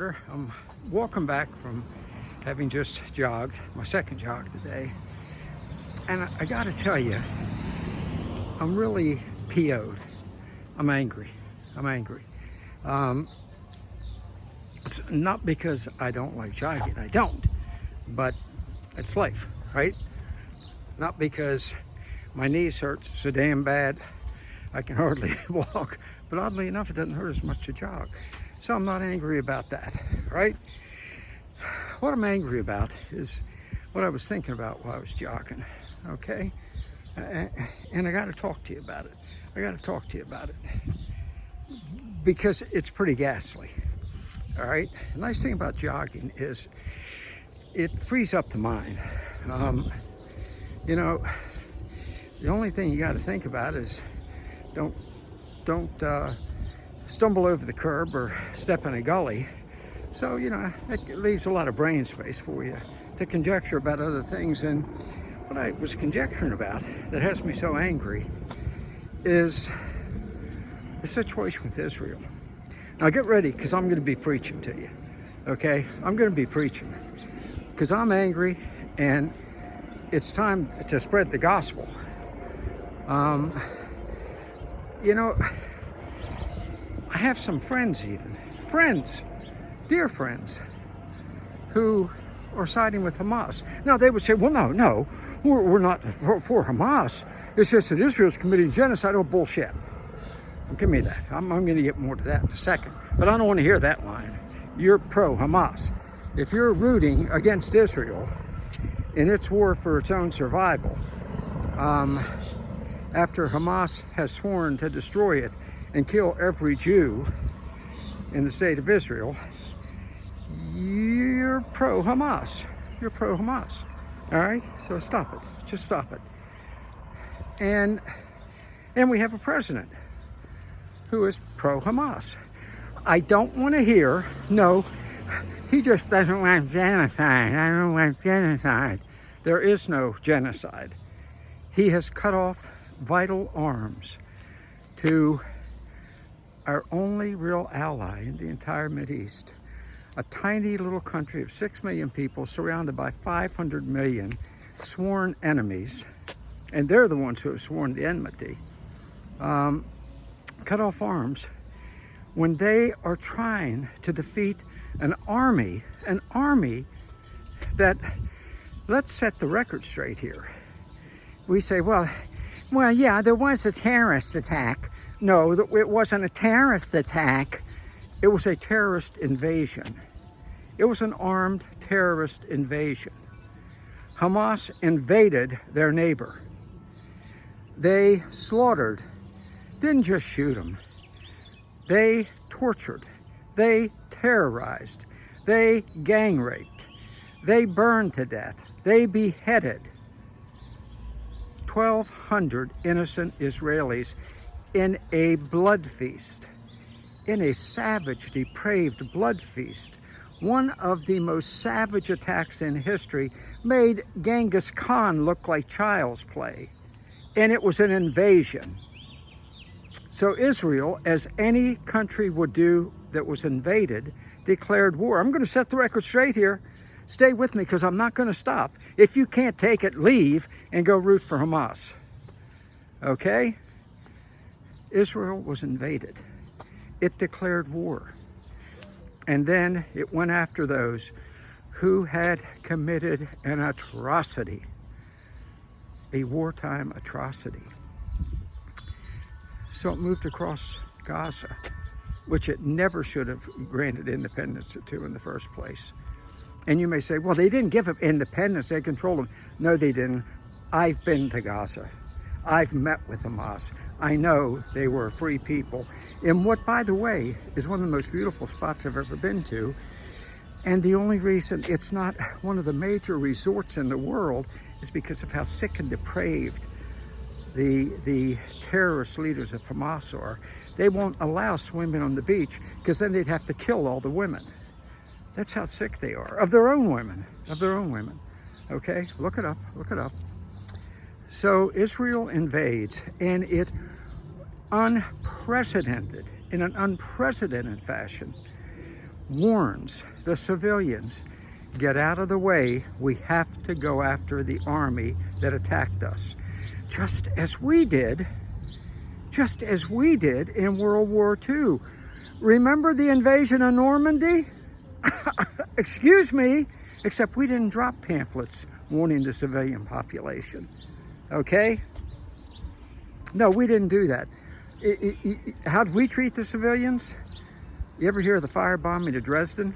I'm walking back from having just jogged, my second jog today, and I gotta tell you, I'm really PO'd. I'm angry. I'm angry. Um, it's not because I don't like jogging, I don't, but it's life, right? Not because my knees hurt so damn bad I can hardly walk, but oddly enough, it doesn't hurt as much to jog. So I'm not angry about that, right? What I'm angry about is what I was thinking about while I was jogging, okay? And I gotta talk to you about it. I gotta talk to you about it because it's pretty ghastly, all right? The nice thing about jogging is it frees up the mind. You know, the only thing you gotta think about is don't stumble over the curb or step in a gully. So, you know, it leaves a lot of brain space for you to conjecture about other things. And what I was conjecturing about that has me so angry is the situation with Israel. Now get ready, because I'm going to be preaching to you, okay? I'm going to be preaching because I'm angry and it's time to spread the gospel. You know, I have some friends, dear friends, who are siding with Hamas. Now they would say, well, no, we're not for Hamas. It's just that Israel's committing genocide. Oh, bullshit. Give me that. I'm going to get more to that in a second. But I don't want to hear that line. You're pro-Hamas. If you're rooting against Israel in its war for its own survival, after Hamas has sworn to destroy it and kill every Jew in the state of Israel, you're pro-Hamas. You're pro-Hamas. All right? So stop it. Just stop it. And we have a president who is pro-Hamas. I don't want to hear, no, he just doesn't want genocide. I don't want genocide. There is no genocide. He has cut off vital arms to our only real ally in the entire Mideast, a tiny little country of 6 million people surrounded by 500 million sworn enemies, and they're the ones who have sworn the enmity, cut off arms when they are trying to defeat an army that, let's set the record straight here. We say, well, yeah, there was a terrorist attack. No, it wasn't a terrorist attack. It was a terrorist invasion. It was an armed terrorist invasion. Hamas invaded their neighbor. They slaughtered, didn't just shoot them. They tortured. They terrorized. They gang raped. They burned to death. They beheaded 1,200 innocent Israelis in a blood feast, in a savage, depraved blood feast. One of the most savage attacks in history, made Genghis Khan look like child's play, and it was an invasion. So Israel, as any country would do that was invaded, declared war. I'm going to set the record straight here. Stay with me, because I'm not going to stop. If you can't take it, leave and go root for Hamas. Okay? Israel was invaded. It declared war. And then it went after those who had committed an atrocity, a wartime atrocity. So it moved across Gaza, which it never should have granted independence to in the first place. And you may say, well, they didn't give them independence, they controlled them. No, they didn't. I've been to Gaza. I've met with Hamas. I know they were free people in what, by the way, is one of the most beautiful spots I've ever been to. And the only reason it's not one of the major resorts in the world is because of how sick and depraved the terrorist leaders of Hamas are. They won't allow swimming on the beach because then they'd have to kill all the women. That's how sick they are, of their own women, Okay, look it up. So Israel invades, and it in an unprecedented fashion, warns the civilians, get out of the way, we have to go after the army that attacked us. Just as we did in World War II. Remember the invasion of Normandy? Excuse me, except we didn't drop pamphlets warning the civilian population, okay? No, we didn't do that. How did we treat the civilians? You ever hear of the firebombing of Dresden?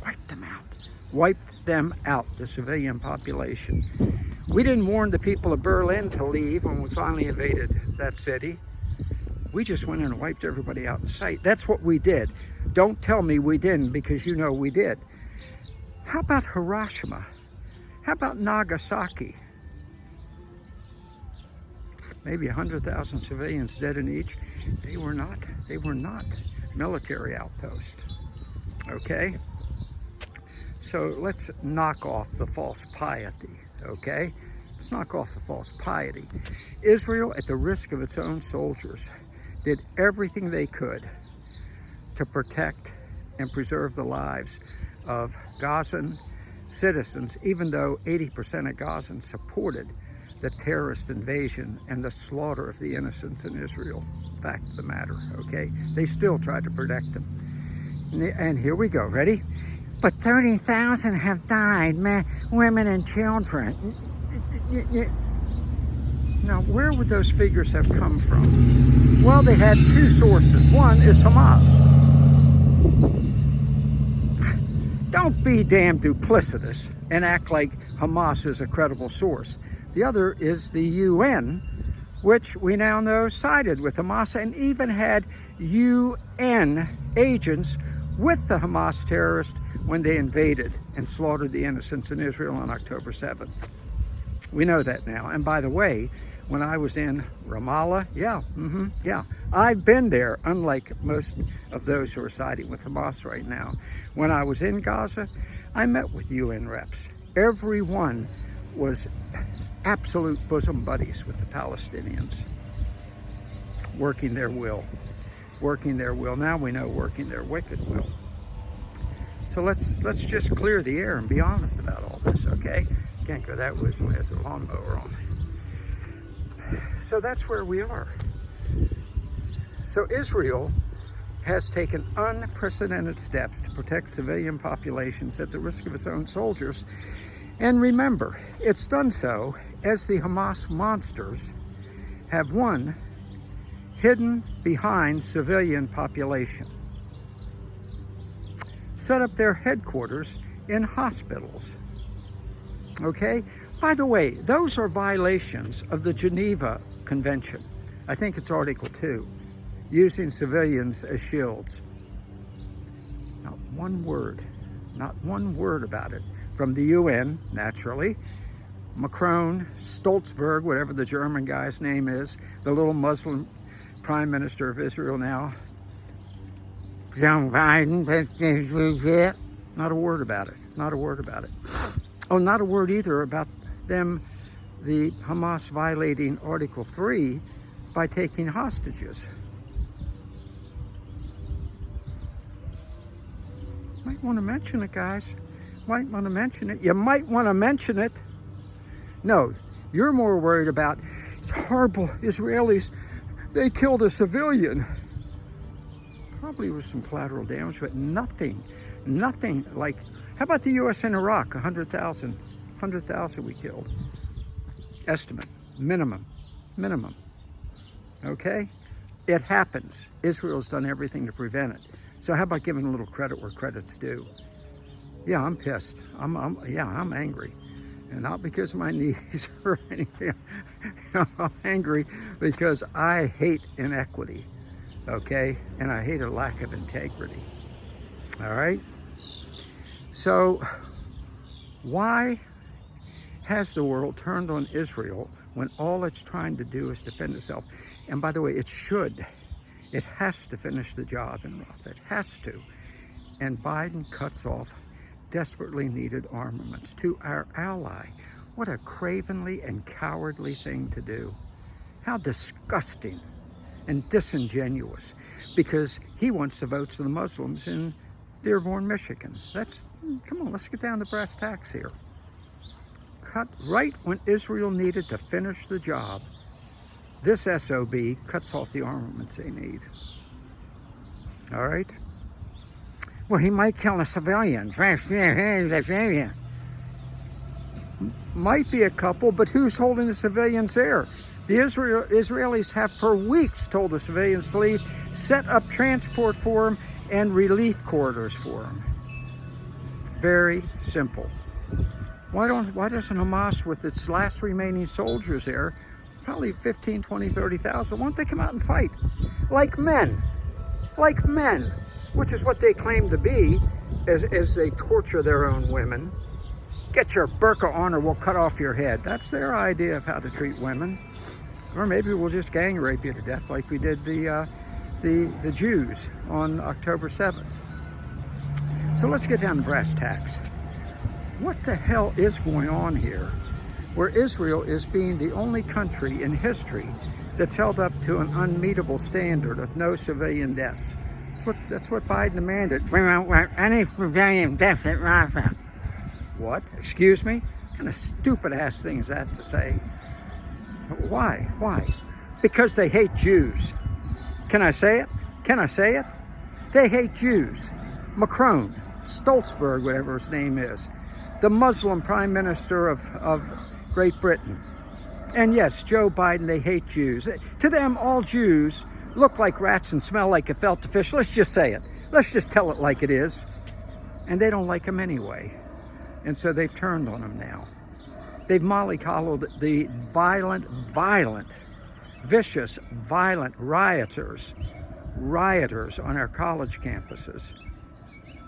Wiped them out. Wiped them out, the civilian population. We didn't warn the people of Berlin to leave when we finally invaded that city. We just went in and wiped everybody out in sight. That's what we did. Don't tell me we didn't, because you know we did. How about Hiroshima? How about Nagasaki? Maybe 100,000 civilians dead in each. They were not military outposts, okay? So let's knock off the false piety, okay? Let's knock off the false piety. Israel, at the risk of its own soldiers, did everything they could to protect and preserve the lives of Gazan citizens, even though 80% of Gazans supported the terrorist invasion and the slaughter of the innocents in Israel. Fact of the matter, okay? They still tried to protect them. And here we go, ready? But 30,000 have died, women and children. Now, where would those figures have come from? Well, they had two sources. One is Hamas. Don't be damn duplicitous and act like Hamas is a credible source. The other is the UN, which we now know sided with Hamas and even had UN agents with the Hamas terrorists when they invaded and slaughtered the innocents in Israel on October 7th. We know that now. And by the way, when I was in Ramallah, yeah, I've been there, unlike most of those who are siding with Hamas right now. When I was in Gaza, I met with UN reps. Everyone was absolute bosom buddies with the Palestinians, working their will. Now we know working their wicked will. So let's just clear the air and be honest about all this, okay? Can't go that way as long as a lawnmower on. So that's where we are. So Israel has taken unprecedented steps to protect civilian populations at the risk of its own soldiers. And remember, it's done so as the Hamas monsters have, one, hidden behind civilian population, set up their headquarters in hospitals, okay? By the way, those are violations of the Geneva Convention. I think it's Article 2, using civilians as shields. Not one word about it from the UN, naturally. Macron, Stoltenberg, whatever the German guy's name is, the little Muslim Prime Minister of Israel now, Joe Biden, not a word about it, not a word about it. Oh, not a word either about them, the Hamas violating Article 3 by taking hostages. Might want to mention it, guys. Might want to mention it. You might want to mention it. No, you're more worried about, it's horrible, Israelis, they killed a civilian. Probably with some collateral damage, but nothing like, how about the U.S. in Iraq? 100,000 we killed. Estimate, minimum. Okay? It happens. Israel's done everything to prevent it. So how about giving a little credit where credit's due? Yeah, I'm pissed. I'm angry. And not because of my knees or anything. I'm angry because I hate inequity, okay? And I hate a lack of integrity, all right? So why has the world turned on Israel when all it's trying to do is defend itself? And by the way, it should. It has to finish the job in Rafah. It has to. And Biden cuts off desperately needed armaments to our ally. What a cravenly and cowardly thing to do. How disgusting and disingenuous, because he wants the votes of the Muslims in Dearborn, Michigan. Come on, let's get down to brass tacks here. Cut right when Israel needed to finish the job, this SOB cuts off the armaments they need. All right? Well, he might kill a civilian. Might be a couple, but who's holding the civilians there? The Israelis have for weeks told the civilians to leave, set up transport for them, and relief corridors for them. Very simple. Why doesn't Hamas, with its last remaining soldiers there, probably 15, 20, 30,000, why don't they come out and fight? Like men, which is what they claim to be as they torture their own women. Get your burqa on or we'll cut off your head. That's their idea of how to treat women. Or maybe we'll just gang rape you to death like we did the Jews on October 7th. So let's get down to brass tacks. What the hell is going on here, where Israel is being the only country in history that's held up to an unmeetable standard of no civilian deaths? That's what Biden demanded. Any civilian deaths at Rafah. What? Excuse me? What kind of stupid ass thing is that to say? Why? Because they hate Jews. Can I say it? They hate Jews. Macron, Stoltenberg, whatever his name is, the Muslim Prime Minister of Great Britain. And yes, Joe Biden, they hate Jews. To them, all Jews look like rats and smell like gefilte fish. Let's just say it. Let's just tell it like it is. And they don't like them anyway. And so they've turned on them now. They've mollycoddled the violent, vicious, violent rioters on our college campuses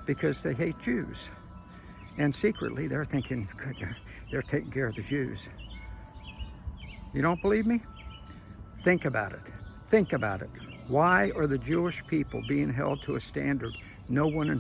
because they hate Jews. And secretly, they're thinking they're taking care of the Jews. You don't believe me? Think about it. Why are the Jewish people being held to a standard no one in